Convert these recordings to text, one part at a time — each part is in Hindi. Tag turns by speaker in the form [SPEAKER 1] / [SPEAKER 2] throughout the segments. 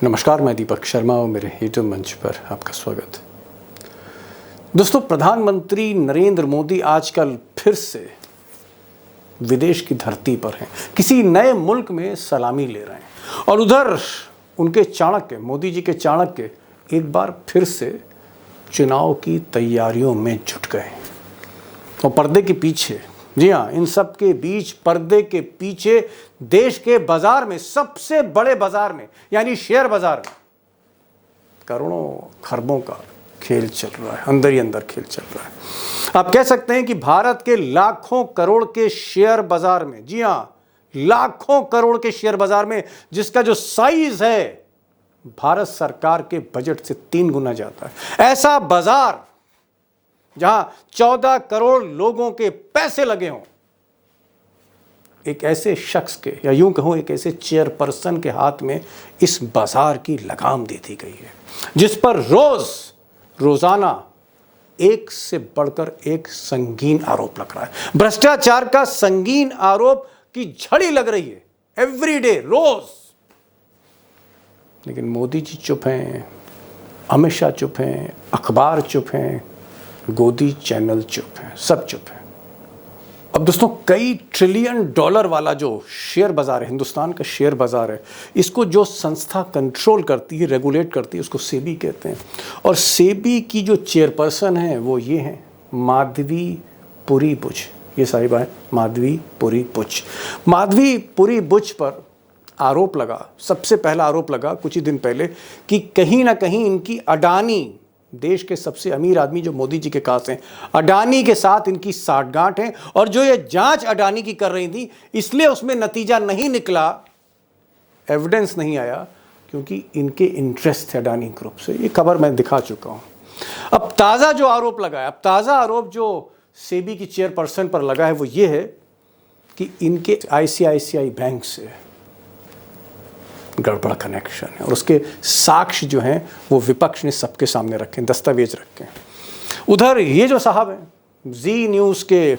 [SPEAKER 1] नमस्कार, मैं दीपक शर्मा और मेरे यूट्यूब मंच पर आपका स्वागत है। दोस्तों, प्रधानमंत्री नरेंद्र मोदी आजकल फिर से विदेश की धरती पर हैं, किसी नए मुल्क में सलामी ले रहे हैं और उधर उनके चाणक्य, मोदी जी के चाणक्य एक बार फिर से चुनाव की तैयारियों में जुट गए और पर्दे के पीछे, जी हाँ, इन सब के बीच पर्दे के पीछे देश के बाजार में, सबसे बड़े बाजार में यानी शेयर बाजार में करोड़ों खरबों का खेल चल रहा है, अंदर ही अंदर खेल चल रहा है। आप कह सकते हैं कि भारत के लाखों करोड़ के शेयर बाजार में, जी हाँ, लाखों करोड़ के शेयर बाजार में, जिसका जो साइज है भारत सरकार के बजट से 3 गुना जाता है, ऐसा बाजार जहां 14 करोड़ लोगों के पैसे लगे हों, एक ऐसे शख्स के, या यूं कहूं एक ऐसे चेयरपर्सन के हाथ में इस बाजार की लगाम दे दी गई है, जिस पर रोजाना एक से बढ़कर एक संगीन आरोप लग रहा है। भ्रष्टाचार का संगीन आरोप की झड़ी लग रही है एवरीडे, रोज। लेकिन मोदी जी चुप हैं, अमित शाह चुप हैं, अखबार चुप हैं, गोदी चैनल चुप है, सब चुप है। अब दोस्तों, कई ट्रिलियन डॉलर वाला जो शेयर बाजार है, हिंदुस्तान का शेयर बाजार है, इसको जो संस्था कंट्रोल करती है, रेगुलेट करती है, उसको सेबी कहते हैं। और सेबी की जो चेयरपर्सन है वो ये है माधवीपुरी बुच। ये साहिबा है माधवीपुरी बुच। माधवीपुरी बुच पर आरोप लगा, सबसे पहला आरोप लगा कुछ ही दिन पहले, कि कहीं ना कहीं इनकी अडानी, देश के सबसे अमीर आदमी जो मोदी जी के पास हैं, अडानी के साथ इनकी साठगांठ है। और जो ये जांच अडानी की कर रही थी, इसलिए उसमें नतीजा नहीं निकला, एविडेंस नहीं आया, क्योंकि इनके इंटरेस्ट थे अडानी ग्रुप से। ये खबर मैं दिखा चुका हूं। अब ताज़ा जो आरोप लगा है, अब ताज़ा आरोप जो सेबी की चेयरपर्सन पर लगा है वो ये है कि इनके आईसीआईसीआई बैंक से गड़बड़ कनेक्शन है। और उसके साक्ष्य जो हैं वो विपक्ष ने सबके सामने रखे, दस्तावेज रखे। उधर ये जो साहब हैं, जी न्यूज़ के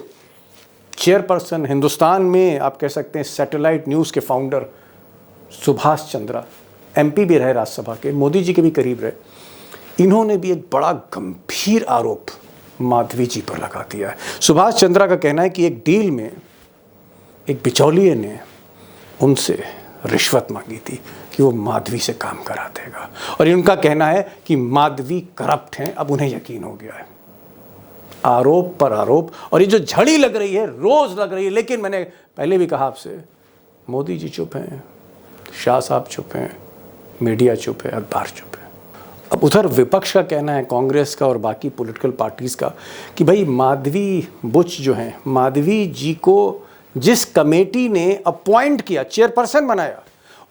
[SPEAKER 1] चेयरपर्सन, हिंदुस्तान में आप कह सकते हैं सैटेलाइट न्यूज़ के फाउंडर सुभाष चंद्रा, एमपी भी रहे राज्यसभा के, मोदी जी के भी करीब रहे, इन्होंने भी एक बड़ा गंभीर आरोप माधवी जी पर लगा दिया है। सुभाष चंद्रा का कहना है कि एक डील में एक बिचौलिए ने उनसे रिश्वत मांगी थी कि वो माधवी से काम करा देगा, और इनका कहना है कि माधवी करप्ट हैं। अब उन्हें यकीन हो गया है, आरोप पर आरोप। और ये जो झड़ी लग रही है, रोज लग रही है। लेकिन मैंने पहले भी कहा आपसे, मोदी जी चुप हैं, शाह साहब चुप हैं, मीडिया चुप है, अखबार चुप है। अब उधर विपक्ष का कहना है, कांग्रेस का और बाकी पॉलिटिकल पार्टीज का, कि भाई माधवी बुच जो हैं, माधवी जी को जिस कमेटी ने अपॉइंट किया, चेयरपर्सन बनाया,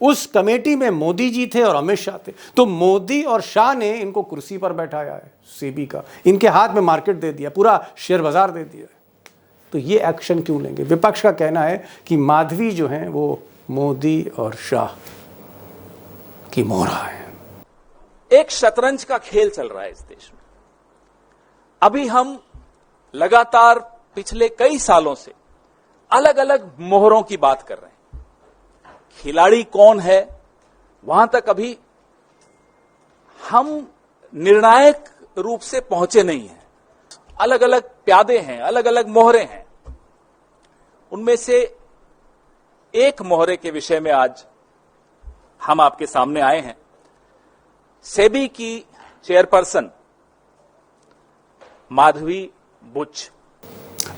[SPEAKER 1] उस कमेटी में मोदी जी थे और अमित शाह थे। तो मोदी और शाह ने इनको कुर्सी पर बैठाया है सेबी का, इनके हाथ में मार्केट दे दिया, पूरा शेयर बाजार दे दिया। तो ये एक्शन क्यों लेंगे? विपक्ष का कहना है कि माधवी जो हैं वो मोदी और शाह की मोहरा है।
[SPEAKER 2] एक शतरंज का खेल चल रहा है इस देश में। अभी हम लगातार पिछले कई सालों से अलग अलग मोहरों की बात कर रहे हैं। खिलाड़ी कौन है, वहां तक अभी हम निर्णायक रूप से पहुंचे नहीं हैं। अलग अलग प्यादे हैं, अलग अलग मोहरे हैं। उनमें से एक मोहरे के विषय में आज हम आपके सामने आए हैं। सेबी की चेयरपर्सन माधवी बुच।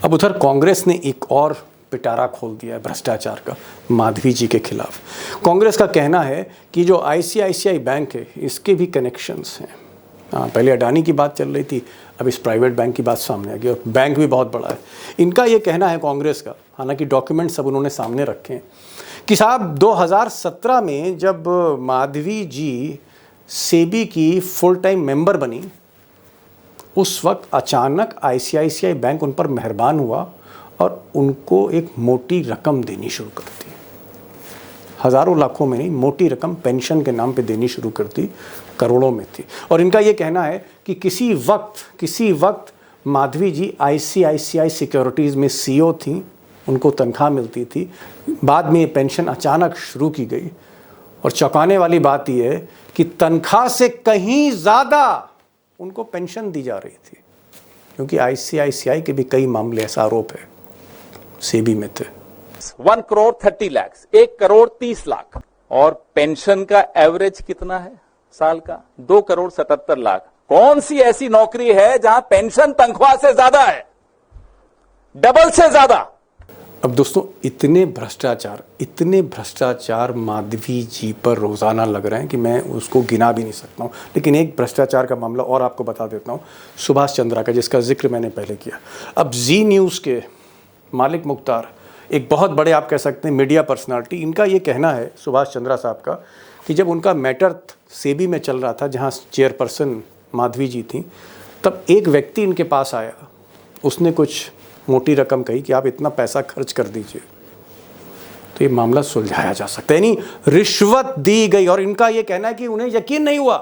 [SPEAKER 1] अब उधर कांग्रेस ने एक और पिटारा खोल दिया है भ्रष्टाचार का माधवी जी के खिलाफ। कांग्रेस का कहना है कि जो आईसीआईसीआई बैंक है, इसके भी कनेक्शंस हैं। पहले अडानी की बात चल रही थी, अब इस प्राइवेट बैंक की बात सामने आ गई, और बैंक भी बहुत बड़ा है। इनका ये कहना है कांग्रेस का, हालांकि डॉक्यूमेंट सब उन्होंने सामने रखे हैं, कि साहब 2017 में जब माधवी जी सेबी की फुल टाइम मेंबर बनी, उस वक्त अचानक आईसीआईसीआई बैंक उन पर मेहरबान हुआ और उनको एक मोटी रकम देनी शुरू कर दी। हज़ारों लाखों में नहीं, मोटी रकम पेंशन के नाम पे देनी शुरू कर दी, करोड़ों में थी। और इनका ये कहना है कि किसी वक्त माधवी जी आईसीआईसीआई सिक्योरिटीज़ में सीईओ थी, उनको तनख्वाह मिलती थी। बाद में ये पेंशन अचानक शुरू की गई और चौंकाने वाली बात यह है कि तनख्वाह से कहीं ज्यादा उनको पेंशन दी जा रही थी, क्योंकि आईसीआईसीआई के भी कई मामले ऐसा आरोप है सेबी में थे।
[SPEAKER 2] 1 करोड़ 30 लाख, 1 करोड़ 30 लाख, और पेंशन का एवरेज कितना है साल का? 2 करोड़ 77 लाख। कौन सी ऐसी नौकरी है जहां पेंशन तनख्वाह से ज्यादा है, डबल से ज्यादा?
[SPEAKER 1] अब दोस्तों इतने भ्रष्टाचार माधवी जी पर रोजाना लग रहे हैं कि मैं उसको गिना भी नहीं सकता हूं। लेकिन एक भ्रष्टाचार का मामला और आपको बता देता हूं, सुभाष चंद्रा का, जिसका जिक्र मैंने पहले किया। अब जी न्यूज़ के मालिक मुख्तार एक बहुत बड़े, आप कह सकते हैं, मीडिया पर्सनालिटी, इनका ये कहना है सुभाष चंद्रा साहब का कि जब उनका मैटर सेबी में चल रहा था, जहाँ चेयरपर्सन माधवी जी थी, तब एक व्यक्ति इनके पास आया, उसने कुछ मोटी रकम कही कि आप इतना पैसा खर्च कर दीजिए तो ये मामला सुलझाया जा सकता है। यानी रिश्वत दी गई। और इनका ये कहना है कि उन्हें यकीन नहीं हुआ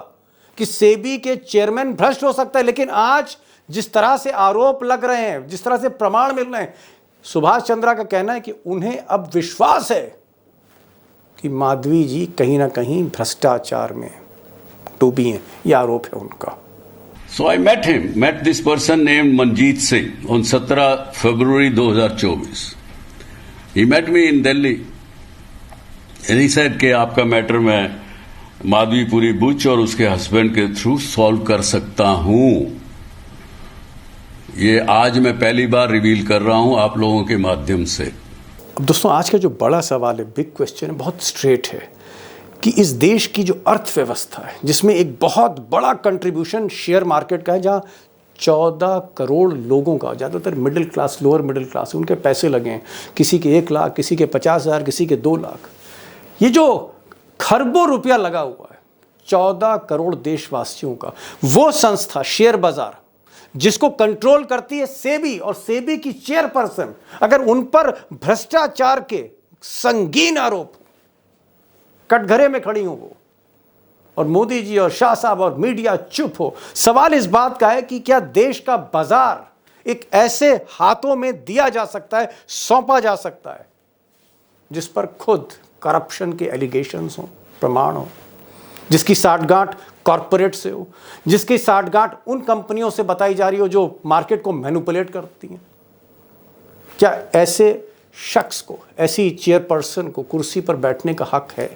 [SPEAKER 1] कि सेबी के चेयरमैन भ्रष्ट हो सकता है। लेकिन आज जिस तरह से आरोप लग रहे हैं, जिस तरह से प्रमाण मिल रहे हैं, सुभाष चंद्रा का कहना है कि उन्हें अब विश्वास है कि माधवी जी कहीं ना कहीं भ्रष्टाचार में डूबी हैं। यह आरोप है उनका।
[SPEAKER 3] So I met this person named Manjeet Singh on 17 February 2024. He met me in Delhi and he said कि आपका मैटर मैं माधवीपुरी बुच और उसके हस्बैंड के थ्रू सॉल्व कर सकता हूं। ये आज मैं पहली बार रिवील कर रहा हूं आप लोगों के माध्यम से।
[SPEAKER 1] अब दोस्तों आज का जो बड़ा सवाल है, बिग क्वेश्चन है, बहुत स्ट्रेट है कि इस देश की जो अर्थव्यवस्था है, जिसमें एक बहुत बड़ा कंट्रीब्यूशन शेयर मार्केट का है, जहां 14 करोड़ लोगों का, ज़्यादातर middle class, lower middle class, उनके पैसे लगे हैं, किसी के 1 लाख, किसी के 50,000, किसी के 2 लाख। ये जो खरबों रुपया लगा हुआ है 14 करोड़ देशवासियों का, वो संस्था शेयर बाजार जिसको कंट्रोल करती है सेबी, और सेबी की चेयरपर्सन, अगर उन पर भ्रष्टाचार के संगीन आरोप, कटघरे में खड़ी हो वो, और मोदी जी और शाह साहब और मीडिया चुप हो, सवाल इस बात का है कि क्या देश का बाजार एक ऐसे हाथों में दिया जा सकता है, सौंपा जा सकता है, जिस पर खुद करप्शन के एलिगेशंस हो, प्रमाण हो, जिसकी साठगांठ कॉरपोरेट से हो, जिसकी साठगांठ उन कंपनियों से बताई जा रही हो जो मार्केट को मैनिपुलेट करती हैं? क्या ऐसे शख्स को, ऐसी चेयरपर्सन को कुर्सी पर बैठने का हक है?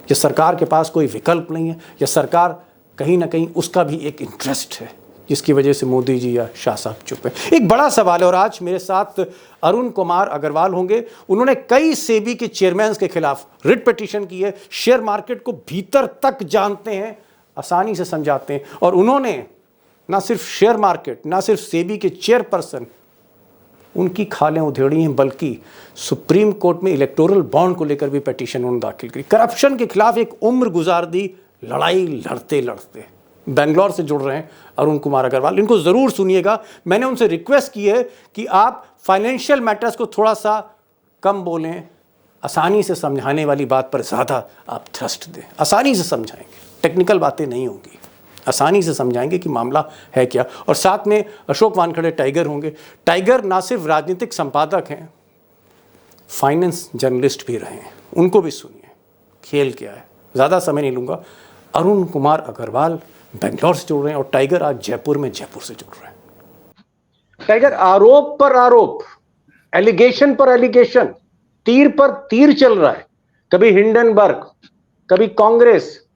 [SPEAKER 1] या सरकार के पास कोई विकल्प नहीं है? या सरकार कहीं ना कहीं उसका भी एक इंटरेस्ट है जिसकी वजह से मोदी जी या शाह साहब चुप है? एक बड़ा सवाल है। और आज मेरे साथ अरुण कुमार अग्रवाल होंगे। उन्होंने कई सेबी के चेयरमैन के खिलाफ रिट पिटीशन की है, शेयर मार्केट को भीतर तक जानते हैं, आसानी से समझाते हैं। और उन्होंने ना सिर्फ शेयर मार्केट, ना सिर्फ सेबी के चेयरपर्सन, उनकी खालें उधेड़ी हैं, बल्कि सुप्रीम कोर्ट में इलेक्टोरल बॉन्ड को लेकर भी पिटीशन उन्होंने दाखिल की। करप्शन के खिलाफ एक उम्र गुजार दी लड़ाई लड़ते लड़ते। बेंगलोर से जुड़ रहे हैं अरुण कुमार अग्रवाल, इनको ज़रूर सुनिएगा। मैंने उनसे रिक्वेस्ट की है कि आप फाइनेंशियल मैटर्स को थोड़ा सा कम बोलें, आसानी से समझाने वाली बात पर ज़्यादा आप थ्रस्ट दें। आसानी से समझाएंगे, टेक्निकल बातें नहीं होंगी, आसानी से समझाएंगे कि मामला है क्या। और साथ में अशोक वानखेड़े टाइगर होंगे। टाइगर ना सिर्फ राजनीतिक संपादक हैं, फाइनेंस जर्नलिस्ट भी रहे हैं। उनको भी सुनिए खेल क्या है। ज़्यादा समय नहीं लूँगा। अरुण कुमार अग्रवाल बेंगलोर से जुड़ रहे हैं और टाइगर आज जयपुर से जुड़ रहे हैं। टाइगर, आरोप पर आरोप, एलिगेशन पर एलिगेशन, तीर पर तीर चल रहा है। कभी हिंडनबर्ग, कभी कांग्रेस,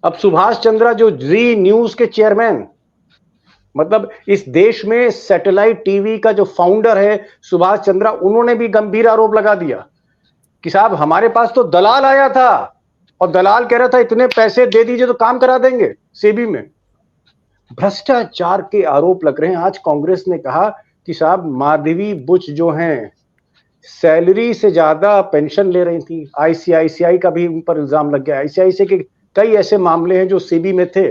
[SPEAKER 1] अब सुभाष चंद्रा जो जी न्यूज के चेयरमैन, मतलब इस देश में सैटेलाइट टीवी का जो फाउंडर है सुभाष चंद्रा, उन्होंने भी गंभीर आरोप लगा दिया कि साहब हमारे पास तो दलाल आया था और दलाल कह रहा था इतने पैसे दे दीजिए तो काम करा देंगे सेबी में। भ्रष्टाचार के आरोप लग रहे हैं। आज कांग्रेस ने कहा कि साहब माधवी बुच जो हैं सैलरी से ज्यादा पेंशन ले रही थी। आईसीआईसीआई का भी उन पर इल्जाम लग गया। आईसीआईसीआई के कई ऐसे मामले हैं जो सेबी में थे।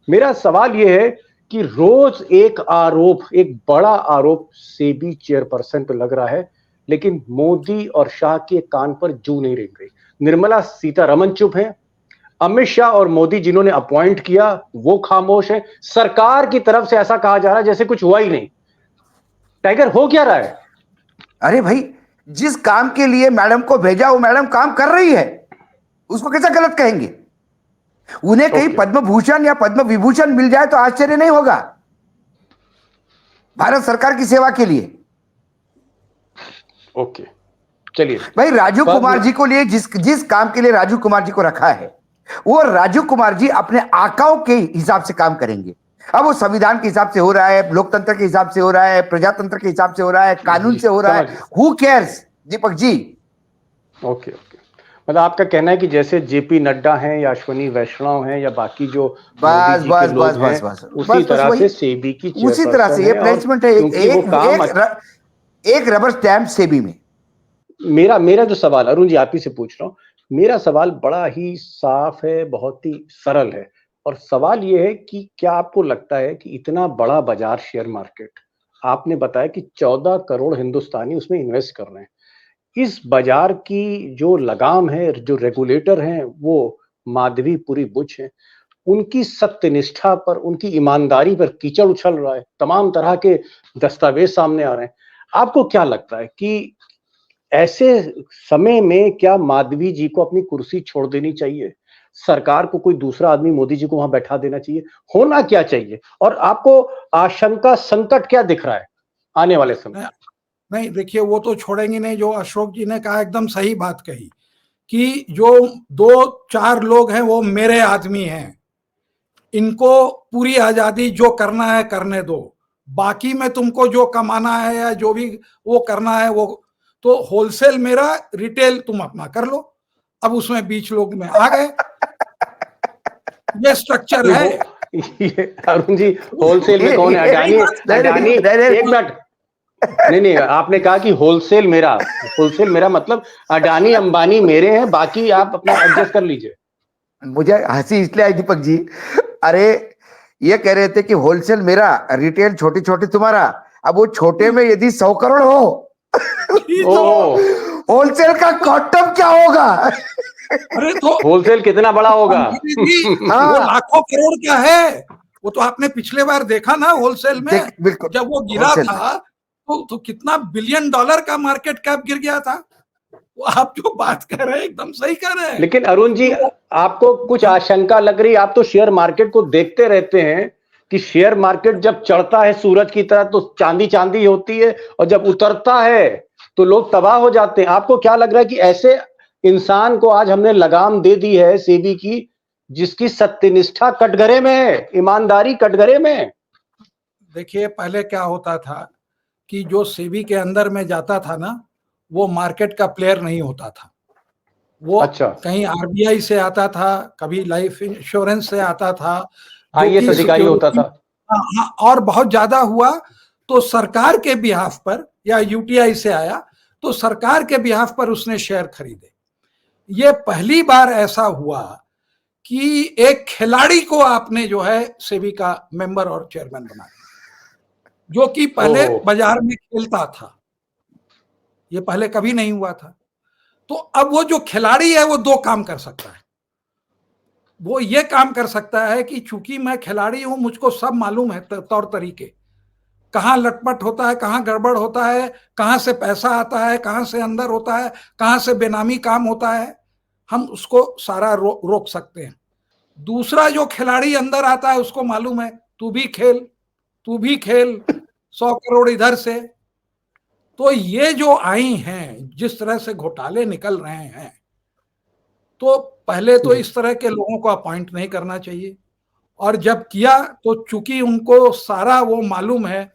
[SPEAKER 1] मेरा सवाल यह है कि रोज एक आरोप, एक बड़ा आरोप सेबी चेयरपर्सन पे लग रहा है, लेकिन मोदी और शाह के कान पर जू नहीं रेंग रही। निर्मला सीतारमण चुप है, अमित शाह और मोदी जिन्होंने अपॉइंट किया वो खामोश है। सरकार की तरफ से ऐसा कहा जा रहा है जैसे कुछ हुआ ही नहीं। टाइगर, हो क्या रहा है?
[SPEAKER 4] अरे भाई, जिस काम के लिए मैडम को भेजा वो मैडम काम कर रही है। उसको कैसा गलत कहेंगे? उन्हें कहीं
[SPEAKER 1] Okay.
[SPEAKER 4] पद्म भूषण या पद्म विभूषण मिल जाए तो आश्चर्य नहीं होगा भारत सरकार की सेवा के लिए।
[SPEAKER 1] ओके, चलिए
[SPEAKER 4] भाई राजू
[SPEAKER 1] बाद
[SPEAKER 4] कुमार
[SPEAKER 1] में-
[SPEAKER 4] जी को लिए जिस काम के लिए राजू कुमार जी को रखा है, वो राजू कुमार जी अपने आकाओं के हिसाब से काम करेंगे। अब वो संविधान के हिसाब से हो रहा है, लोकतंत्र के हिसाब से हो रहा है, प्रजातंत्र के हिसाब से हो रहा है, कानून से हो रहा है,
[SPEAKER 1] समझ
[SPEAKER 4] who cares Deepak ji.
[SPEAKER 1] Okay okay, मतलब आपका कहना है कि जैसे जेपी नड्डा हैं या अश्विनी वैष्णव हैं या बाकी जो मोदी
[SPEAKER 4] बस
[SPEAKER 1] जी
[SPEAKER 4] बस
[SPEAKER 1] के लोग
[SPEAKER 4] बस
[SPEAKER 1] हैं,
[SPEAKER 4] बस बस
[SPEAKER 1] उसी
[SPEAKER 4] बस
[SPEAKER 1] तरह
[SPEAKER 4] वही,
[SPEAKER 1] से सेबी की
[SPEAKER 4] उसी तरह से ये
[SPEAKER 1] चेयरपर्सन है। और
[SPEAKER 4] प्लेसमेंट है।
[SPEAKER 1] क्योंकि वो काम
[SPEAKER 4] एक रबर स्टैम्प सेबी में।
[SPEAKER 1] मेरा मेरा जो सवाल, अरुण जी आप ही से पूछ रहा हूँ, मेरा सवाल बड़ा ही साफ है, बहुत ही सरल है। और सवाल ये है कि क्या आपको लगता है कि इतना बड़ा बाजार शेयर मार्केट, आपने बताया कि 14 करोड़ हिंदुस्तानी उसमें इन्वेस्ट कर रहे हैं, इस बाजार की जो लगाम है, जो रेगुलेटर हैं वो माधवीपुरी बुच हैं, उनकी सत्यनिष्ठा पर, उनकी ईमानदारी पर कीचड़ उछल रहा है, तमाम तरह के दस्तावेज सामने आ रहे हैं। आपको क्या लगता है कि ऐसे समय में क्या माधवी जी को अपनी कुर्सी छोड़ देनी चाहिए? सरकार को कोई दूसरा आदमी मोदी जी को वहां बैठा देना चाहिए? होना क्या चाहिए? और आपको आशंका, संकट क्या दिख रहा है आने वाले समय?
[SPEAKER 5] नहीं देखिए, वो तो छोड़ेंगे नहीं। जो अशोक जी ने कहा एकदम सही बात कही कि जो 2-4 लोग हैं वो मेरे आदमी हैं, इनको पूरी आजादी, जो करना है करने दो, बाकी में तुमको जो कमाना है या जो भी वो करना है वो तो होलसेल मेरा, रिटेल तुम अपना कर लो। अब उसमें बीच लोग में आ गए, ये स्ट्रक्चर है।
[SPEAKER 1] ये अरुण जी, होलसेल में कौन है? अडानी, अडानी, एक मिनट, नहीं, आपने कहा कि होलसेल मेरा मतलब अडानी अंबानी मेरे हैं, बाकी आप अपना एडजस्ट कर लीजिए।
[SPEAKER 4] मुझे हंसी इसलिए आई दीपक जी, अरे ये कह रहे थे कि होलसेल मेरा, रिटेल छोटी छोटी तुम्हारा। अब वो छोटे में यदि 100 करोड़ हो तो होलसेल का क्वांटम क्या होगा?
[SPEAKER 5] अरे तो
[SPEAKER 1] होलसेल कितना बड़ा होगा?
[SPEAKER 5] वो लाखों करोड़ का है। वो तो आपने पिछले बार देखा ना होलसेल में,
[SPEAKER 4] बिल्कुल,
[SPEAKER 5] जब वो गिरा
[SPEAKER 4] होलसेल
[SPEAKER 5] था तो कितना बिलियन डॉलर का मार्केट कैप गिर गया था। वो आप जो बात कर रहे हैं एकदम सही कर रहे हैं।
[SPEAKER 1] लेकिन अरुण जी, आपको कुछ आशंका लग रही? आप तो शेयर मार्केट को देखते रहते हैं कि शेयर मार्केट जब चढ़ता है सूरज की तरह तो चांदी चांदी होती है, और जब उतरता है तो लोग तबाह हो जाते हैं। आपको क्या लग रहा है कि ऐसे इंसान को आज हमने लगाम दे दी है सेबी की, जिसकी सत्यनिष्ठा कटघरे में है, ईमानदारी कटघरे में है?
[SPEAKER 5] देखिए, पहले क्या होता था कि जो सेबी के अंदर में जाता था ना, वो मार्केट का प्लेयर नहीं होता था। वो
[SPEAKER 1] अच्छा,
[SPEAKER 5] कहीं आरबीआई से आता था, कभी लाइफ इंश्योरेंस से आता था,
[SPEAKER 1] आईएएस अधिकारी होता था।
[SPEAKER 5] हाँ, और बहुत ज्यादा हुआ तो सरकार के बिहाफ पर, या यूटीआई से आया तो सरकार के बिहाफ पर उसने शेयर खरीदे। ये पहली बार ऐसा हुआ कि एक खिलाड़ी को आपने जो है सेबी का मेंबर और चेयरमैन बना दिया, जो कि पहले बाजार में खेलता था। ये पहले कभी नहीं हुआ था। तो अब वो जो खिलाड़ी है वो 2 काम कर सकता है। वो ये काम कर सकता है कि चूंकि मैं खिलाड़ी हूं, मुझको सब मालूम है तौर तरीके, कहाँ लटपट होता है, कहाँ गड़बड़ होता है, कहाँ से पैसा आता है, कहाँ से अंदर होता है, कहाँ से बेनामी काम होता है, हम उसको सारा रोक सकते हैं। दूसरा जो खिलाड़ी अंदर आता है उसको मालूम है तू भी खेल 100 करोड़ इधर से। तो ये जो आई हैं, जिस तरह से घोटाले निकल रहे हैं, तो पहले तो इस तरह के लोगों को अपॉइंट नहीं करना चाहिए। और जब किया तो चूंकि उनको सारा वो मालूम है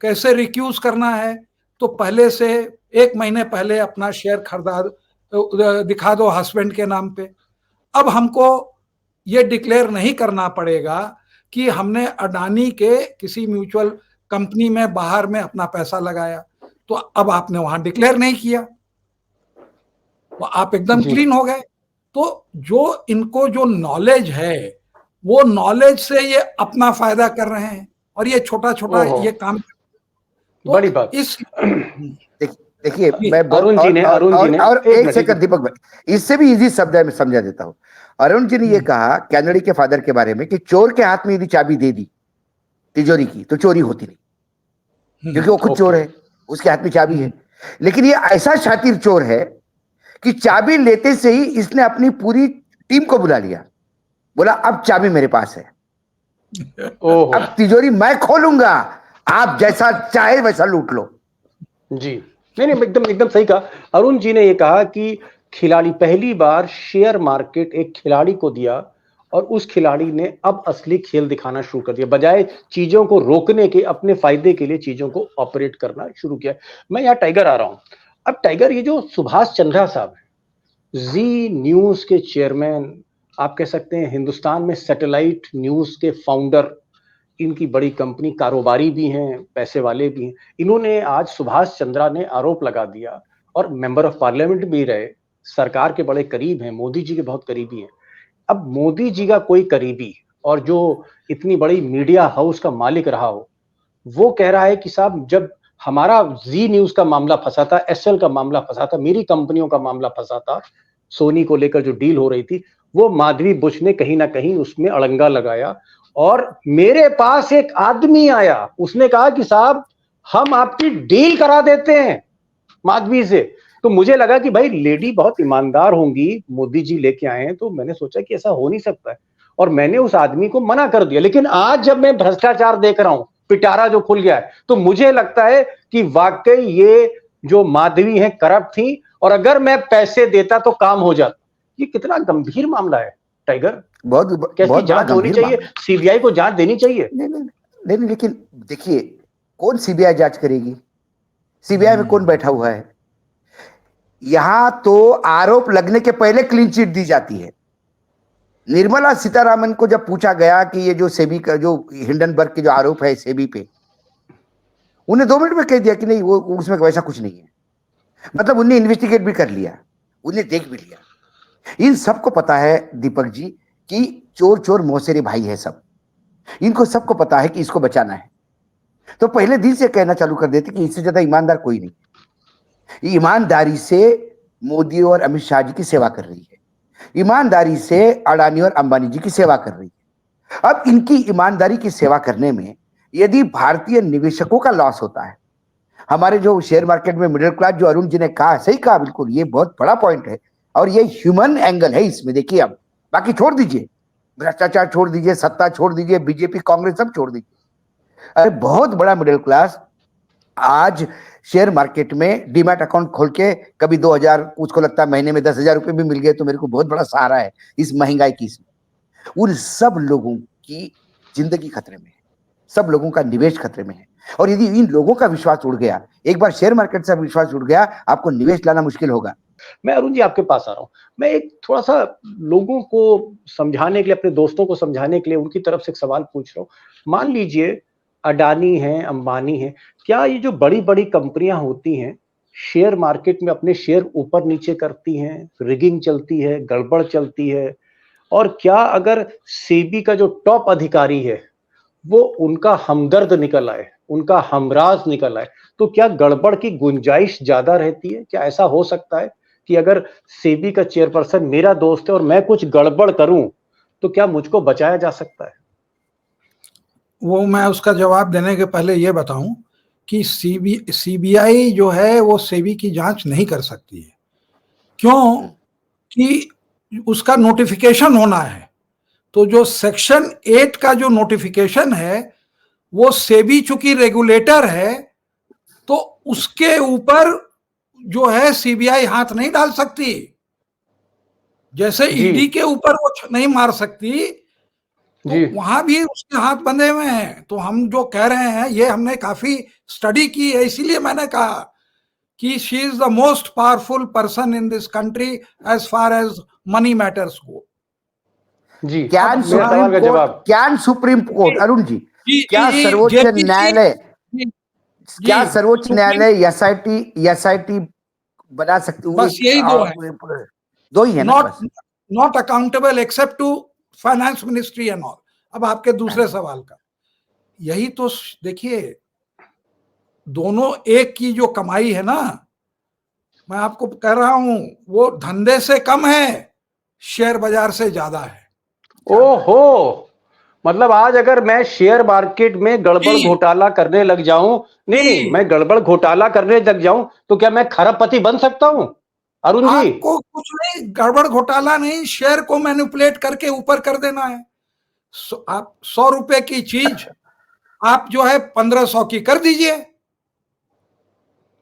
[SPEAKER 5] कैसे रिक्यूज करना है, तो पहले से 1 महीने पहले अपना शेयर खरीदा दिखा दो हस्बैंड के नाम पे। अब हमको ये डिक्लेयर नहीं करना पड़ेगा कि हमने अडानी के किसी म्यूचुअल कंपनी में बाहर में अपना पैसा लगाया, तो अब आपने वहां डिक्लेयर नहीं किया, तो आप एकदम क्लीन हो गए। तो जो इनको जो नॉलेज है, वो नॉलेज से ये अपना फायदा कर रहे हैं, और ये छोटा छोटा ये काम।
[SPEAKER 1] तो बड़ी बात।
[SPEAKER 5] इस
[SPEAKER 4] देखिए, मैं
[SPEAKER 1] अरुण जी ने
[SPEAKER 4] और एक सेकंड दीपक भाई, इससे भी इजी शब्द में समझा देता हूं। अरुण जी ने ये कहा कैनेडी के फादर के बारे में कि चोर के हाथ में यदि चाबी दे दी तिजोरी की तो चोरी होती नहीं, क्योंकि वो खुद चोर है, उसके हाथ में चाबी है। लेकिन ये ऐसा शातिर चोर है कि चाबी लेते से ही इसने अपनी पूरी टीम को बुला लिया, बोला अब चाबी मेरे पास है,
[SPEAKER 1] ओहो
[SPEAKER 4] अब तिजोरी मैं खोलूंगा, आप जैसा चाहे वैसा लूट लो।
[SPEAKER 1] जी, नहीं नहीं, एकदम एकदम सही कहा। अरुण जी ने ये कहा कि खिलाड़ी, पहली बार शेयर मार्केट एक खिलाड़ी को दिया और उस खिलाड़ी ने अब असली खेल दिखाना शुरू कर दिया, बजाय चीजों को रोकने के अपने फायदे के लिए चीजों को ऑपरेट करना शुरू किया। मैं यहाँ टाइगर आ रहा हूं। अब टाइगर, ये जो सुभाष चंद्रा साहब है, जी न्यूज के चेयरमैन, आप कह सकते हैं हिंदुस्तान में सैटेलाइट न्यूज के फाउंडर, इनकी बड़ी कंपनी, कारोबारी भी हैं, पैसे वाले भी हैं। इन्होंने आज, सुभाष चंद्रा ने आरोप लगा दिया, और मेंबर ऑफ पार्लियामेंट भी रहे, सरकार के बड़े करीब हैं, मोदी जी के बहुत करीबी हैं। अब मोदी जी का कोई करीबी और जो इतनी बड़ी मीडिया हाउस का मालिक रहा हो, वो कह रहा है कि साहब जब हमारा जी न्यूज का मामला फंसा था, एसएल का मामला फंसा था, मेरी कंपनियों का मामला फंसा था, सोनी को लेकर जो डील हो रही थी, वो माधवी बुश ने कहीं ना कहीं उसमें अड़ंगा लगाया। और मेरे पास एक आदमी आया, उसने कहा कि साहब हम आपकी डील करा देते हैं माधवी से। तो मुझे लगा कि भाई लेडी बहुत ईमानदार होंगी, मोदी जी लेके आए हैं, तो मैंने सोचा कि ऐसा हो नहीं सकता है, और मैंने उस आदमी को मना कर दिया। लेकिन आज जब मैं भ्रष्टाचार देख रहा हूं, पिटारा जो खुल गया है, तो मुझे लगता है कि वाकई ये जो माधवी है करप्ट थी, और अगर मैं पैसे देता तो काम हो जाता। ये कितना गंभीर मामला है टाइगर,
[SPEAKER 4] बहुत
[SPEAKER 1] कैसी जांच होनी चाहिए, सीबीआई को जांच देनी चाहिए।
[SPEAKER 4] नहीं, लेकिन देखिए कौन सीबीआई जांच करेगी? सीबीआई में कौन बैठा हुआ है? यहां तो आरोप लगने के पहले क्लीन चिट दी जाती है। निर्मला सीतारामन को जब पूछा गया कि ये जो सेबी का, जो हिंडनबर्ग के जो आरोप है सेबी पे, उन्हें 2 मिनट में कह दिया कि नहीं, वो उसमें वैसा कुछ नहीं है। मतलब उन्हें इन्वेस्टिगेट भी कर लिया, उन्हें देख भी लिया। इन सबको पता है दीपक जी कि चोर चोर मौसेरे भाई है सब, इनको सबको पता है कि इसको बचाना है। तो पहले दिन से कहना चालू कर देते कि इससे ज्यादा ईमानदार कोई नहीं। ईमानदारी से मोदी और अमित शाह जी की सेवा कर रही है, ईमानदारी से अडानी और अंबानी जी की सेवा कर रही है। अब इनकी ईमानदारी की सेवा करने में यदि भारतीय निवेशकों का लॉस होता है, हमारे जो शेयर मार्केट में मिडिल क्लास, जो अरुण जी ने कहा, सही कहा बिल्कुल, ये बहुत बड़ा पॉइंट है, और ये ह्यूमन एंगल है इसमें। देखिए अब बाकी छोड़ दीजिए, भ्रष्टाचार छोड़ दीजिए, सत्ता छोड़ दीजिए, बीजेपी कांग्रेस सब छोड़ दीजिए, अरे बहुत बड़ा मिडिल क्लास आज शेयर मार्केट में डीमैट अकाउंट खोल के कभी 2000, उसको लगता है महीने में 10,000 रुपए भी मिल गए तो मेरे को बहुत बड़ा सहारा है इस महंगाई की। इसमें उन सब लोगों की जिंदगी खतरे में है, सब लोगों का निवेश खतरे में है। और यदि इन लोगों का विश्वास उड़ गया, एक बार शेयर मार्केट से विश्वास उड़ गया, आपको निवेश लाना मुश्किल होगा।
[SPEAKER 1] मैं अरुण जी आपके पास आ रहा हूं। मैं एक थोड़ा सा लोगों को समझाने के लिए, अपने दोस्तों को समझाने के लिए उनकी तरफ से एक सवाल पूछ रहा हूं। मान लीजिए अडानी है, अंबानी है, क्या ये जो बड़ी बड़ी कंपनियां होती हैं, शेयर मार्केट में अपने शेयर ऊपर नीचे करती हैं, रिगिंग चलती है, गड़बड़ चलती है, और क्या अगर सेबी का जो टॉप अधिकारी है वो उनका हमदर्द निकल आए, उनका हमराज निकल आए, तो क्या गड़बड़ की गुंजाइश ज्यादा रहती है? क्या ऐसा हो सकता है कि अगर सेबी का चेयरपर्सन मेरा दोस्त है और मैं कुछ गड़बड़ करूं तो क्या मुझको बचाया जा सकता है?
[SPEAKER 5] वो मैं उसका जवाब देने के पहले ये बताऊं कि सीबीआई जो है वो सेबी की जांच नहीं कर सकती है। क्यों? कि उसका नोटिफिकेशन होना है। तो जो सेक्शन 8 का जो नोटिफिकेशन है, वो सेबी चूंकि रेगुलेटर है, तो उसके ऊपर जो है सीबीआई हाथ नहीं डाल सकती। जैसे ईडी के ऊपर वो नहीं मार सकती, तो वहां भी उसके हाथ बंधे हुए हैं। तो हम जो कह रहे हैं, ये हमने काफी स्टडी की है, इसीलिए मैंने कहा कि she is the most powerful person in this country as far as money matters go.
[SPEAKER 1] जी,
[SPEAKER 4] can supreme court, Arun ji, क्या सर्वोच्च न्यायालय, क्या सर्वोच्च न्यायालय एसआईटी बना सकती?
[SPEAKER 5] बस यही
[SPEAKER 4] दो ही है ना,
[SPEAKER 5] not accountable except to finance ministry and all. अब आपके दूसरे सवाल का यही तो देखिए, दोनों एक की जो कमाई है ना, मैं आपको कह रहा हूं, वो धंधे से कम है, शेयर बाजार से ज्यादा है।
[SPEAKER 1] ओहो, मतलब आज अगर मैं शेयर मार्केट में गड़बड़ घोटाला करने लग जाऊं, नहीं, मैं गड़बड़ घोटाला करने लग जाऊं, तो क्या मैं खरबपति बन सकता हूं? अरुण जी,
[SPEAKER 5] आपको कुछ नहीं, गड़बड़ घोटाला नहीं, शेयर को मैनिपुलेट करके ऊपर कर देना है। आप 100 रुपए की चीज आप जो है 1500 की कर दीजिए,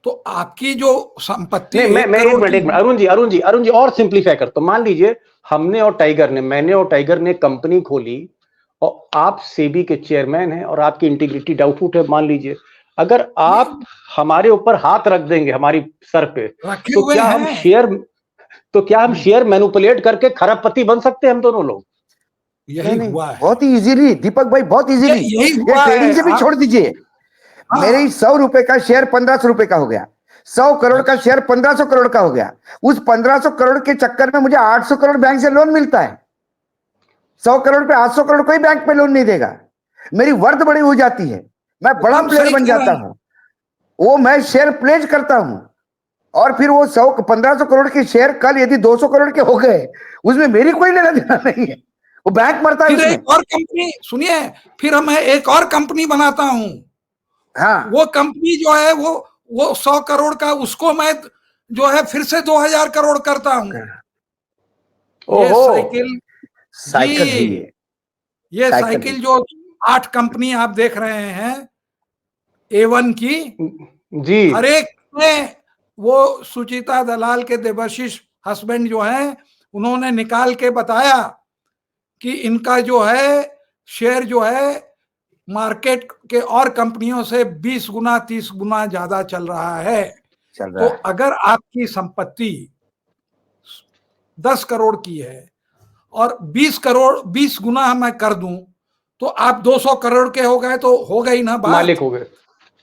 [SPEAKER 5] तो आपकी जो संपत्ति
[SPEAKER 1] नहीं, मैं
[SPEAKER 5] 1 करोड़
[SPEAKER 1] एक मिनट, अरुण जी और सिंप्लीफाई करता हूं। मान लीजिए हमने और टाइगर ने, मैंने और टाइगर ने कंपनी खोली और आप सेबी के चेयरमैन हैं और आपकी इंटीग्रिटी डाउटफुल है, मान लीजिए अगर आप हमारे ऊपर हाथ रख देंगे हमारी सर पे,
[SPEAKER 5] रखे
[SPEAKER 1] तो
[SPEAKER 5] हुए
[SPEAKER 1] क्या हम शेयर मैनिपुलेट करके खरबपति बन सकते हैं हम दोनों लोग?
[SPEAKER 5] यही
[SPEAKER 4] नहीं,
[SPEAKER 5] हुआ है,
[SPEAKER 4] बहुत ही इजीली दीपक भाई, बहुत इजीली।
[SPEAKER 5] यही
[SPEAKER 4] ये
[SPEAKER 5] हुआ
[SPEAKER 4] ट्रेडिंग
[SPEAKER 5] है।
[SPEAKER 4] से भी छोड़ दीजिए।
[SPEAKER 5] हाँ।
[SPEAKER 4] मेरे 100 रुपए का शेयर 1500 रुपए का हो गया, 100 करोड़ का शेयर 1500 करोड़ का हो गया। उस 1500 करोड़ के चक्कर में मुझे 800 करोड़ बैंक से लोन मिलता है। 100 करोड़ पे 800 करोड़ कोई बैंक पे लोन नहीं देगा। मेरी वर्थ बड़ी हो जाती है, मैं बड़ा
[SPEAKER 5] हम
[SPEAKER 4] प्लेयर
[SPEAKER 5] सही
[SPEAKER 4] बन
[SPEAKER 5] कह
[SPEAKER 4] जाता
[SPEAKER 5] रहे हैं।
[SPEAKER 4] हूं। वो मैं शेयर प्लेज करता हूं और फिर वो 1500 करोड़ के शेयर कल यदि 200 करोड़ के हो गए, उसमें मेरी कोई लेना देना नहीं है, वो बैंक मरता है
[SPEAKER 5] फिर
[SPEAKER 4] उसमें।
[SPEAKER 5] एक और कंपनी, सुनिए, फिर मैं एक और कंपनी बनाता हूं।
[SPEAKER 4] हाँ,
[SPEAKER 5] वो कंपनी जो है वो 100 करोड़ का, उसको मैं जो है फिर से 2000 करोड़ करता हूं। ये
[SPEAKER 1] ओहो,
[SPEAKER 5] साइकिल
[SPEAKER 4] साइकिल है
[SPEAKER 5] जी, ये
[SPEAKER 4] साइकिल है।
[SPEAKER 5] साइकिल जो 8 कंपनी आप देख रहे हैं A1 की,
[SPEAKER 1] जी,
[SPEAKER 5] हर एक में वो सुचिता दलाल के देवाशीष हस्बैंड जो हैं, उन्होंने निकाल के बताया कि इनका जो है शेयर जो है मार्केट के और कंपनियों से 20 गुना 30 गुना ज्यादा चल रहा है।
[SPEAKER 4] चल
[SPEAKER 5] तो
[SPEAKER 4] रहा है।
[SPEAKER 5] अगर आपकी संपत्ति 10 करोड़ की है और 20 करोड़ 20 गुना मैं कर दूं, तो आप 200 करोड़ के हो गए, तो हो गई ना बात
[SPEAKER 1] मालिक हो गए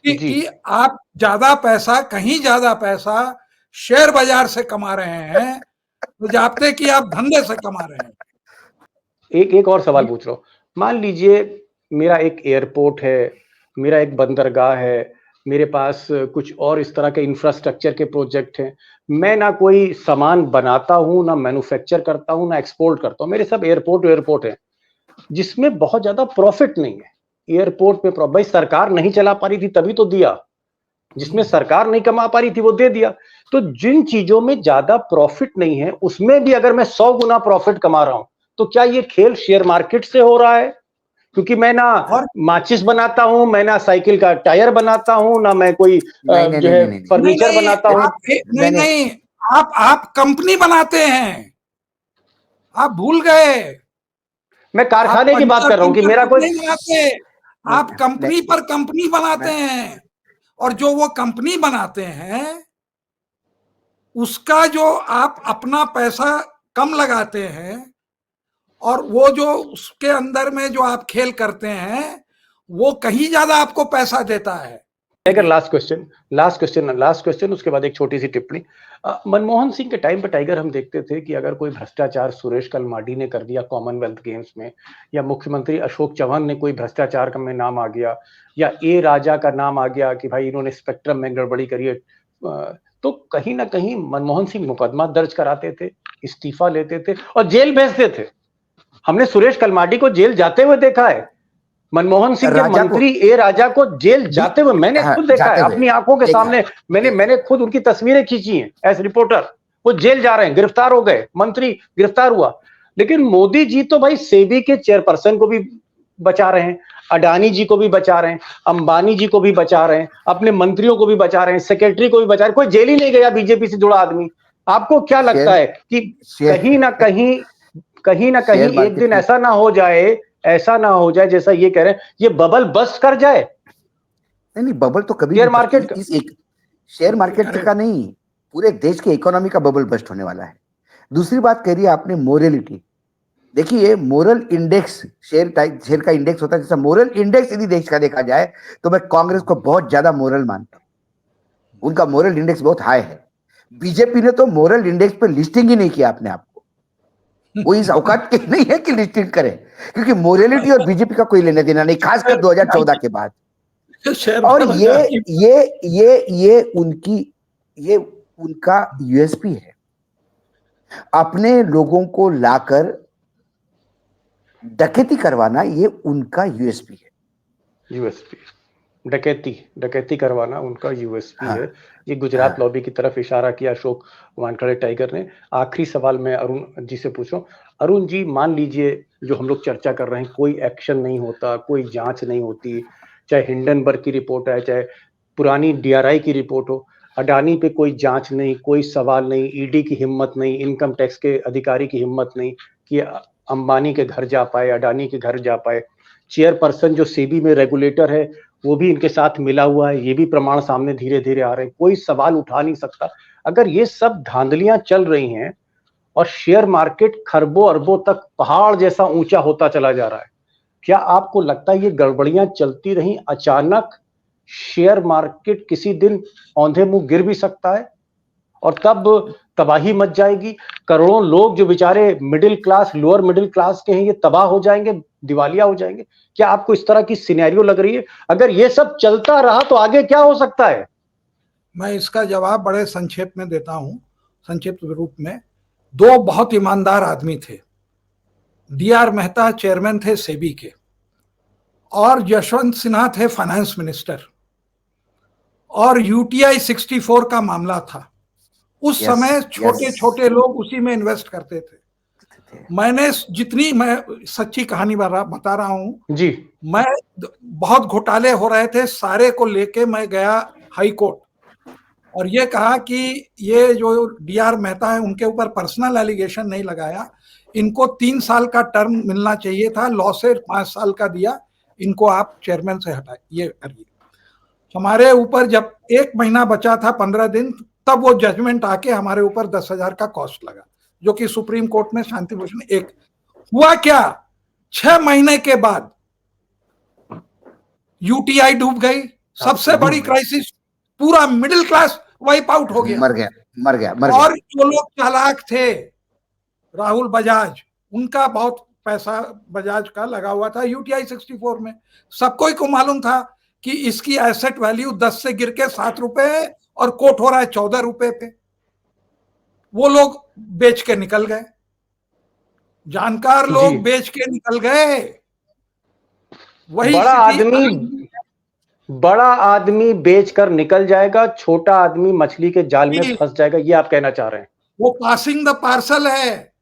[SPEAKER 1] जी।
[SPEAKER 5] कि आप ज्यादा पैसा, कहीं ज्यादा पैसा शेयर बाजार से कमा रहे हैं, तो जापते कि आप धंधे से कमा रहे हैं।
[SPEAKER 1] एक और सवाल पूछ रहा हूँ। मान लीजिए मेरा एक एयरपोर्ट है, मेरा एक बंदरगाह है, मेरे पास कुछ और इस तरह के इंफ्रास्ट्रक्चर के प्रोजेक्ट हैं, मैं ना कोई सामान बनाता हूँ, ना मैन्युफैक्चर करता हूँ, ना एक्सपोर्ट करता हूँ, मेरे सब एयरपोर्ट है जिसमें बहुत ज्यादा प्रॉफिट नहीं है। एयरपोर्ट पे भाई सरकार नहीं चला पा रही थी तभी तो दिया, जिसमें सरकार नहीं कमा पा रही थी वो दे दिया। तो जिन चीजों में ज्यादा प्रॉफिट नहीं है उसमें भी अगर मैं 100 गुना प्रॉफिट कमा रहा हूं, तो क्या ये खेल शेयर मार्केट से हो रहा है? क्योंकि मैं ना
[SPEAKER 5] और
[SPEAKER 1] माचिस बनाता हूं, मैं ना साइकिल का टायर बनाता हूं, ना मैं कोई
[SPEAKER 4] नहीं नहीं
[SPEAKER 1] जो
[SPEAKER 4] नहीं
[SPEAKER 1] है
[SPEAKER 4] नहीं नहीं
[SPEAKER 1] फर्नीचर बनाता हूं।
[SPEAKER 5] नहीं नहीं, आप कंपनी बनाते हैं, आप भूल गए।
[SPEAKER 1] मैं
[SPEAKER 5] आप
[SPEAKER 1] कारखाने की बात कर रहा हूं कि
[SPEAKER 5] पंचर
[SPEAKER 1] मेरा कोई
[SPEAKER 5] नहीं बनाते, आप कंपनी पर कंपनी बनाते हैं, और जो वो कंपनी बनाते हैं उसका जो आप अपना पैसा कम लगाते हैं, और वो जो उसके अंदर में जो आप खेल करते हैं वो कहीं ज्यादा आपको पैसा देता है।
[SPEAKER 1] टाइगर, लास्ट क्वेश्चन, उसके बाद एक छोटी सी टिप्पणी। मनमोहन सिंह के टाइम पे टाइगर हम देखते थे कि अगर कोई भ्रष्टाचार सुरेश कलमाडी ने कर दिया कॉमनवेल्थ गेम्स में, या मुख्यमंत्री अशोक चौहान ने कोई भ्रष्टाचार का में नाम आ गया, या ए राजा का नाम आ गया कि भाई इन्होंने स्पेक्ट्रम में गड़बड़ी करी है, तो कहीं ना कहीं मनमोहन सिंह मुकदमा दर्ज कराते थे, इस्तीफा लेते थे और जेल भेजते थे। हमने सुरेश कलमाडी को जेल जाते हुए देखा है, मनमोहन सिंह के
[SPEAKER 4] राजा को,
[SPEAKER 1] मंत्री ए राजा को जेल जाते हुए मैंने
[SPEAKER 4] हाँ,
[SPEAKER 1] खुद देखा है,
[SPEAKER 4] जाते हुए
[SPEAKER 1] अपनी आंखों के
[SPEAKER 4] देखा है।
[SPEAKER 1] सामने। मैंने खुद उनकी तस्वीरें खींची हैं एज रिपोर्टर। वो जेल जा रहे हैं, गिरफ्तार हो गए, मंत्री गिरफ्तार हुआ। लेकिन मोदी जी तो भाई सेबी के चेयरपर्सन को भी बचा रहे हैं, अडानी जी को भी बचा रहे हैं, अंबानी जी को भी बचा रहे हैं, अपने मंत्रियों को भी बचा रहे हैं, सेक्रेटरी को भी बचा रहे हैं। कोई जेल ही नहीं गया बीजेपी से जुड़ा आदमी। आपको क्या लगता है कि कहीं ना कहीं एक दिन ऐसा ना हो जाए जैसा ये कह रहे हैं, ये बबल बस्ट कर जाए?
[SPEAKER 4] नहीं, बबल तो कभी
[SPEAKER 1] शेयर
[SPEAKER 4] नहीं,
[SPEAKER 1] मार्केट का,
[SPEAKER 4] इस एक शेयर मार्केट का नहीं, पूरे देश के इकोनॉमी का बबल बस्ट होने वाला है। दूसरी बात कह रही है आपने मोरलिटी। देखिए, मोरल इंडेक्स, शेयर का इंडेक्स होता है, जैसा मोरल इंडेक्स यदि देश का देखा जाए तो मैं कांग्रेस को बहुत ज्यादा मोरल मानता हूं। उनका मोरल इंडेक्स बहुत हाई है। बीजेपी ने तो मोरल इंडेक्स पे लिस्टिंग ही नहीं किया अपने आप को। वो इस औकात के नहीं है कि लिस्टिंग करे, क्योंकि मोरलिटी और बीजेपी का कोई लेने देना नहीं, खासकर 2014 के बाद। और ये उनका यूएसपी है, अपने लोगों को लाकर डकैती करवाना, ये उनका यूएसपी है।
[SPEAKER 1] यूएसपी। डकैती करवाना उनका यूएसपी है। ये गुजरात लॉबी की तरफ इशारा किया अशोक वानखेड़े टाइगर ने। आखिरी सवाल मैं अरुण जी से पूछूं। अरुण जी, मान लीजिए जो हम लोग चर्चा कर रहे हैं, कोई एक्शन नहीं होता, कोई जांच नहीं होती, चाहे हिंडनबर्ग की रिपोर्ट है, चाहे पुरानी डीआरआई की रिपोर्ट हो, अडानी पे कोई जांच नहीं, कोई सवाल नहीं, ईडी की हिम्मत नहीं, इनकम टैक्स के अधिकारी की हिम्मत नहीं कि अंबानी के घर जा पाए, अडानी के घर जा पाए। चेयरपर्सन जो सेबी में रेगुलेटर है वो भी इनके साथ मिला हुआ है, ये भी प्रमाण सामने धीरे धीरे आ रहे हैं, कोई सवाल उठा नहीं सकता। अगर ये सब धांधलियां चल रही हैं और शेयर मार्केट खरबों अरबों तक पहाड़ जैसा ऊंचा होता चला जा रहा है, क्या आपको लगता है ये गड़बड़ियां चलती रही, अचानक शेयर मार्केट किसी दिन औंधे मुंह गिर भी सकता है और तब तबाही मच जाएगी? करोड़ों लोग जो बेचारे middle class, lower middle class के हैं, ये तबाह हो जाएंगे, दिवालिया हो जाएंगे। क्या आपको इस तरह की सिनेरियो लग रही है? अगर ये सब चलता रहा तो आगे क्या हो सकता है?
[SPEAKER 5] मैं इसका जवाब बड़े संक्षेप में देता हूं, संक्षिप्त रूप में। दो बहुत ईमानदार आदमी थे। डीआर मेहता चेयरमैन थे सेबी के, और यशवंत सिन्हा थे फाइनेंस मिनिस्टर, और यूटीआई 64 का मामला था। उस समय छोटे छोटे लोग उसी में इन्वेस्ट करते थे। मैंने जितनी, मैं सच्ची कहानी बता रहा हूं
[SPEAKER 1] जी,
[SPEAKER 5] मैं बहुत घोटाले हो रहे थे, सारे को लेके मैं गया हाई कोर्ट और ये कहा कि ये जो डीआर मेहता है उनके ऊपर पर्सनल एलिगेशन नहीं लगाया, इनको 3 साल का टर्म मिलना चाहिए था, लॉ से 5 साल का दिया, इनको आप चेयरमैन से हटाए, ये करिए। हमारे ऊपर जब 1 महीना बचा था, 15 दिन, तब वो जजमेंट आके हमारे ऊपर 10,000 का कॉस्ट लगा, जो कि सुप्रीम कोर्ट में शांति भूषण एक हुआ। क्या 6 महीने के बाद यूटीआई डूब गई, सबसे बड़ी क्राइसिस, पूरा मिडिल क्लास वाइप आउट हो गया,
[SPEAKER 4] मर गया।
[SPEAKER 5] और जो लोग चालाक थे, राहुल बजाज, उनका बहुत पैसा बजाज का लगा हुआ था यूटीआई 64 में। सबको ही को मालूम था कि इसकी एसेट वैल्यू 10 से गिर के 7 रुपए है और कोट हो रहा है 14 रुपए पे। वो लोग बेच के निकल गए, जानकार लोग बेच के निकल गए। वही
[SPEAKER 1] बड़ा आदमी बेचकर निकल जाएगा, छोटा आदमी मछली के जाल में फंस जाएगा, ये आप कहना चाह रहे हैं?
[SPEAKER 5] वो पासिंग द पार्सल है।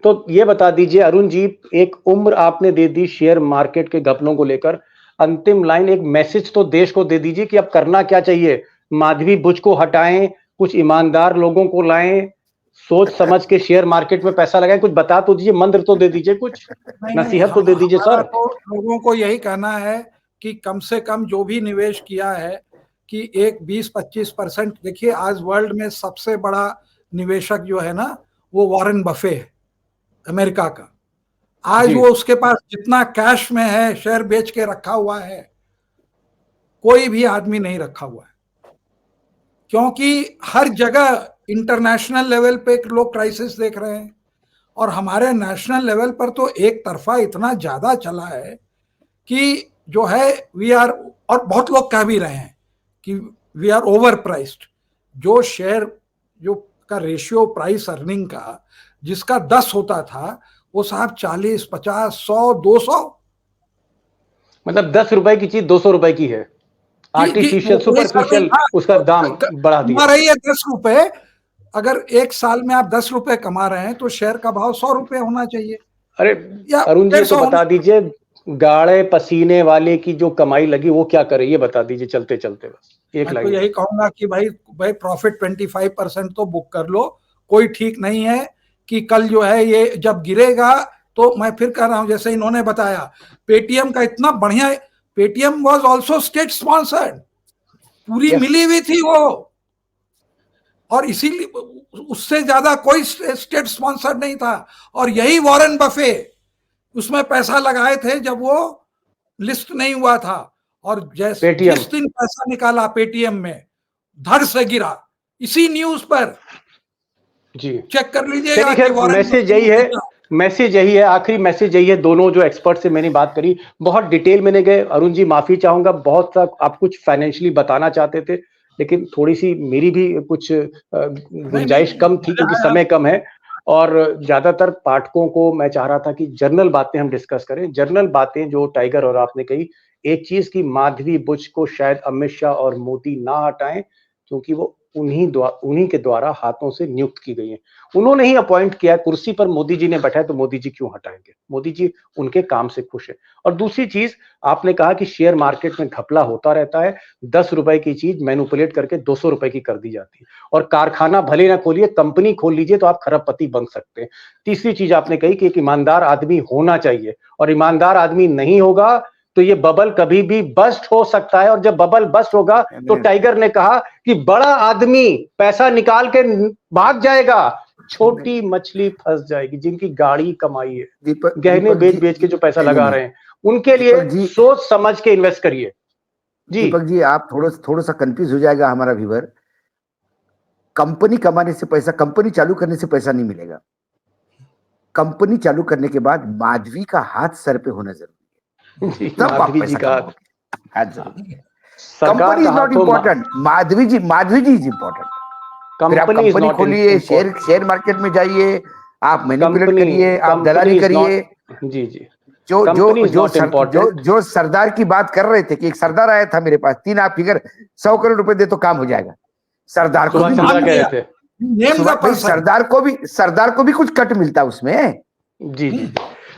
[SPEAKER 1] तो ये बता दीजिए अरुण जी, एक उम्र आपने दे दी शेयर मार्केट के घपलों को लेकर, अंतिम लाइन, एक मैसेज तो देश को दे दीजिए कि अब करना क्या चाहिए। माधवी बुच को हटाएं, कुछ ईमानदार लोगों को लाएं, सोच समझ के शेयर मार्केट में पैसा लगाएं, कुछ बता तो दीजिए, मंत्र तो दे दीजिए, कुछ नसीहत तो दे दीजिए सर।
[SPEAKER 5] तो लोगों को यही कहना है कि कम से कम जो भी निवेश किया है कि एक 20-25%, देखिए आज वर्ल्ड में सबसे बड़ा निवेशक जो है ना वो वॉरेन बफे है, अमेरिका का। आज वो, उसके पास जितना कैश में है, शेयर बेच के रखा हुआ है, कोई भी आदमी नहीं रखा हुआ है, क्योंकि हर जगह इंटरनेशनल लेवल पे लोग क्राइसिस देख रहे हैं, और हमारे नेशनल लेवल पर तो एक तरफा इतना ज्यादा चला है कि जो है वी आर, और बहुत लोग कह भी रहे हैं कि वी आर ओवर प्राइस्ड। जो शेयर जो का रेशियो प्राइस अर्निंग का जिसका 10 होता था, वो साहब 40, 50, 100, 200,
[SPEAKER 1] मतलब 10 रुपए की चीज 200 रुपए की है। आर्टिफिशियल, सुपरफिशियल उसका दाम बढ़ा दिया।
[SPEAKER 5] रही है 10 रुपए। अगर एक साल में आप 10 रुपए कमा रहे हैं तो शेयर का भाव 100 रुपए होना चाहिए।
[SPEAKER 1] अरे अरुण जी, तो बता दीजिए, गाढ़े पसीने वाले की जो कमाई लगी वो क्या करे, ये बता दीजिए चलते चलते। बस एक लाइन।
[SPEAKER 5] तो यही कहूंगा कि भाई प्रॉफिट 25% तो बुक कर लो। कोई ठीक नहीं है कि कल जो है ये जब गिरेगा, तो मैं फिर कह रहा हूं, जैसे इन्होंने बताया, पेटीएम का इतना बढ़िया, Paytm was also state sponsored, पूरी मिली हुई थी वो, और इसीलिए उससे ज्यादा कोई स्टेट स्पॉन्सर्ड नहीं था। और यही वॉरेन बफे उसमें पैसा लगाए थे जब वो लिस्ट नहीं हुआ था, और जैसे जिस दिन पैसा निकाला पेटीएम में, धड़ से गिरा, इसी न्यूज पर
[SPEAKER 1] जी
[SPEAKER 5] चेक कर लीजिएगा।
[SPEAKER 1] मैसेज यही है, आखिरी मैसेज यही है। दोनों जो एक्सपर्ट से मैंने बात करी, बहुत डिटेल में गए। अरुण जी माफी चाहूंगा, बहुत सा आप कुछ फाइनेंशियली बताना चाहते थे, लेकिन थोड़ी सी मेरी भी कुछ गुंजाइश कम थी क्योंकि समय कम है। और ज्यादातर पाठकों को मैं चाह रहा था कि जर्नल बातें हम डिस्कस करें, जर्नल बातें जो टाइगर और आपने कही। एक चीज की माधवी बुच को शायद अमित शाह और मोदी ना हटाएं, क्योंकि वो उन्हीं के द्वारा हाथों से नियुक्त की गई है। उन्होंने ही अपॉइंट किया, कुर्सी पर मोदी जी ने बैठाया, तो मोदी जी क्यों हटाएंगे? मोदी जी उनके काम से खुश है। और दूसरी चीज, आपने कहा कि शेयर मार्केट में घपला होता रहता है, 10 रुपए की चीज मैनिपुलेट करके 200 रुपए की कर दी जाती है। और कारखाना भले ना खोलिए, कंपनी खोल लीजिए तो आप खरबपति बन सकते हैं। तीसरी चीज आपने कही कि एक ईमानदार आदमी होना चाहिए, और ईमानदार आदमी नहीं होगा तो ये बबल कभी भी बस्ट हो सकता है। और जब बबल बस्ट होगा तो टाइगर ने कहा कि बड़ा आदमी पैसा निकाल के भाग जाएगा, छोटी मछली फंस जाएगी। जिनकी गाड़ी कमाई है, गहने बेच बेच के जो पैसा लगा रहे हैं, उनके लिए सोच समझ के इन्वेस्ट करिए। जी
[SPEAKER 4] दीपक जी, आप थोड़ा सा कंफ्यूज हो जाएगा हमारा व्यूअर। कंपनी कमाने से पैसा, कंपनी चालू करने से पैसा नहीं मिलेगा। कंपनी चालू करने के बाद माधवी का हाथ सर पे होना जरूरी है, तब आप पैसा कमाओगे। हाथ जरूरी है। Company is not important, Madhavi ji is important. फिर आप कंपनी खोलिए, शेयर मार्केट में जाइए, आप मैनिपुलेट करिए, आप दलाली करिए।
[SPEAKER 1] जी जी,
[SPEAKER 4] जो सरदार की बात कर रहे थे कि एक सरदार आया था मेरे पास, 3 आप फिगर 100 करोड़ रुपए दे तो काम हो जाएगा। सरदार को भी सरदार को भी कुछ कट मिलता है उसमें।
[SPEAKER 1] जी जी,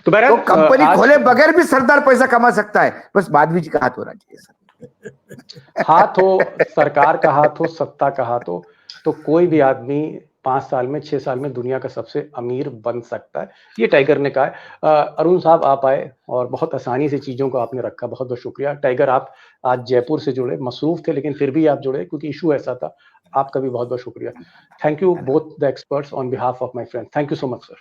[SPEAKER 4] तो कंपनी खोले बगैर भी सरदार पैसा कमा सकता है, बस माधवी जी का हाथ होना चाहिए सर।
[SPEAKER 1] हाथ हो, सरकार का हाथ हो, सत्ता का हाथ हो, तो कोई भी आदमी 5 साल में, 6 साल में दुनिया का सबसे अमीर बन सकता है। ये टाइगर ने कहा है। अरुण साहब, आप आए और बहुत आसानी से चीजों को आपने रखा, बहुत बहुत शुक्रिया। टाइगर, आप आज जयपुर से जुड़े, मसरूफ थे लेकिन फिर भी आप जुड़े क्योंकि इशू ऐसा था। आपका भी बहुत बहुत शुक्रिया। Thank you both the experts on behalf of my friend. Thank you so much sir.